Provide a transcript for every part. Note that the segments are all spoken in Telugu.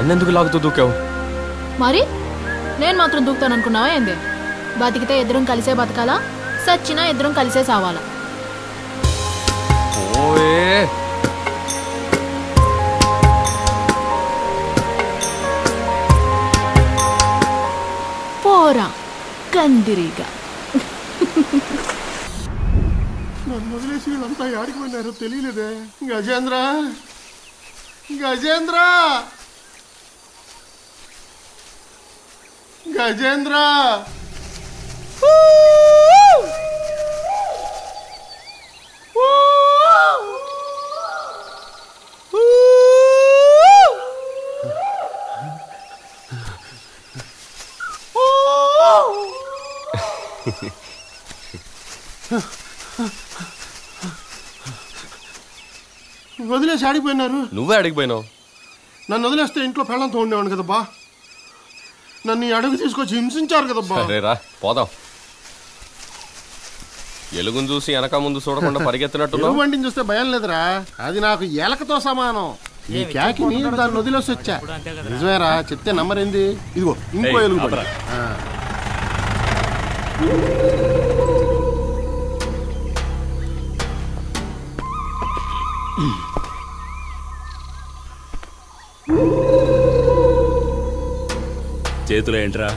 నన్నెందుకు లాగుతూ దూకావు? మరి నేను మాత్రం దూకుతాను అనుకున్నావా ఏంది? బతికితే ఇద్దరం కలిసే బతకాలా, సచ్చినా ఇద్దరం కలిసే సావాలా? పోరా కందిరిగా. నన్ను వదిలేసి వీళ్ళంతా ఆడికి పోయినారో తెలియలేదే. గజేంద్ర, గజేంద్ర, గజేంద్ర, వదిలేసి ఆడిపోయినారు. నువ్వే అడిగిపోయినావు. నన్ను వదిలేస్తే ఇంట్లో పెళ్ళంతో ఉండేవాడు కదా బా. నన్ను ఈ అడుగు తీసుకొచ్చి హింసించారు కదా బా. సరేరా పోదాం. ఎలుగును చూసి వెనక ముందు చూడకుండా పరిగెత్తినట్టు. వంటిని చూస్తే భయం లేదురా, అది నాకు ఎలకతో సమానం. ఈ క్యాకిని దాన్ని వదిలేసి వచ్చా. నిజమేరా, చెప్తే నమ్మరేంది. ఇదిగో ఇంకో ఎలుగు. చేతులు ఏంట్రా?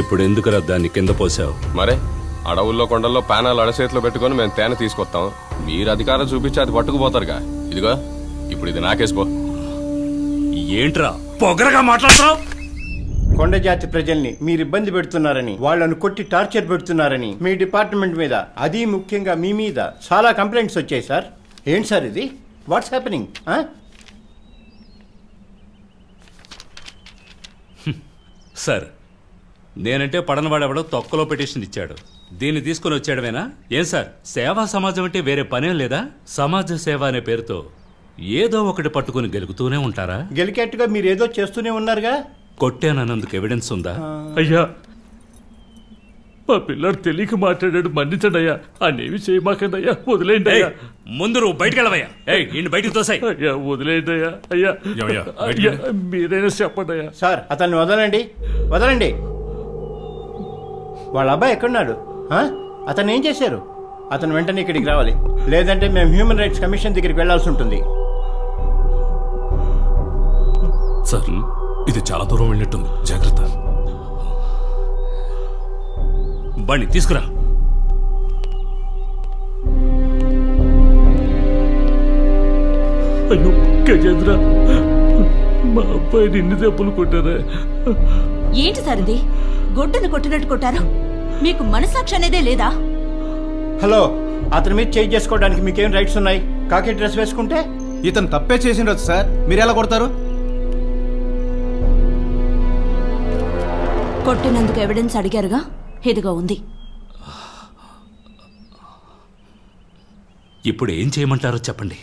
ఇప్పుడు ఎందుకురా దాన్ని కింద పోసావు? మరే అడవుల్లో కొండల్లో ప్యానాలు అడచేతిలో పెట్టుకుని మేము తేనె తీసుకొస్తాం. మీరు అధికారం చూపించి అది పట్టుకుపోతారుగా. ఇదిగో ఇప్పుడు ఇది నాకేసిపో. ఏంట్రా పొగరగా మాట్లాడుతున్నావు? కొండ జాతి ప్రజల్ని మీరు ఇబ్బంది పెడుతున్నారని, వాళ్ళను కొట్టి టార్చర్ పెడుతున్నారని మీ డిపార్ట్మెంట్ మీద, అది ముఖ్యంగా మీ మీద చాలా కంప్లైంట్స్ వచ్చాయి సార్. ఏంటి సార్ ఇది? What's happening? సార్, నేనంటే పడనవాడెవడో తొక్కలో పిటిషన్ ఇచ్చాడు. దీన్ని తీసుకుని వచ్చాడమేనా? ఏం సార్, సేవా సమాజం అంటే వేరే పనేం లేదా? సమాజ సేవ అనే పేరుతో ఏదో ఒకటి పట్టుకుని గెలుగుతూనే ఉంటారా? గెలికేట్టుగా మీరు ఏదో చేస్తూనే ఉన్నారుగా. కొట్టానన్నందుకు ఎవిడెన్స్ ఉందా? అయ్యా, మా పిల్లడు తెలియక మాట్లాడాడు, మన్నించండియ్యా. అన్నేమి చేయమాకండయ్యా, వదిలేండి అయ్యా. ముందు నువ్వు బయటకెళ్ళవయ్యా. ఇంటి బయటకు తోసాయి. అయ్యా వదిలేండి అయ్యా. అయ్యా మీరైనా చెప్పండి అయ్యా. సార్ అతన్ని వదలండి, వదలండి. వాళ్ళ అబ్బాయి ఎక్కడున్నాడు? అతను ఏం చేశారు? అతను వెంటనే ఇక్కడికి రావాలి, లేదంటే మేము హ్యూమన్ రైట్స్ కమిషన్ దగ్గరికి వెళ్లాల్సి ఉంటుంది. సార్, ఇది చాలా దూరం వెళ్ళినట్టుంది, జాగ్రత్త. బండి తీసుకురా. అయ్యో గజేంద్ర, మా అబ్బాయి నిన్ను దెబ్బలు కొట్టారా? ఏంటి సార్ ఇది? గొడ్డును కొట్టినట్టు కొట్టారు. మీకు మనసాక్షి అనేదే లేదా? హలో, అతని మీద చేంజ్ చేసుకోవడానికి మీకేం రైట్స్ ఉన్నాయి? కాకి డ్రెస్ వేసుకుంటే ఇతను తప్పే చేసిండొచ్చు సార్, మీరు ఎలా కొడతారు? కొట్టినందుకు ఎవిడెన్స్ అడిగారుగా, ఇదిగా ఉంది. ఇప్పుడు ఏం చేయమంటారో చెప్పండి.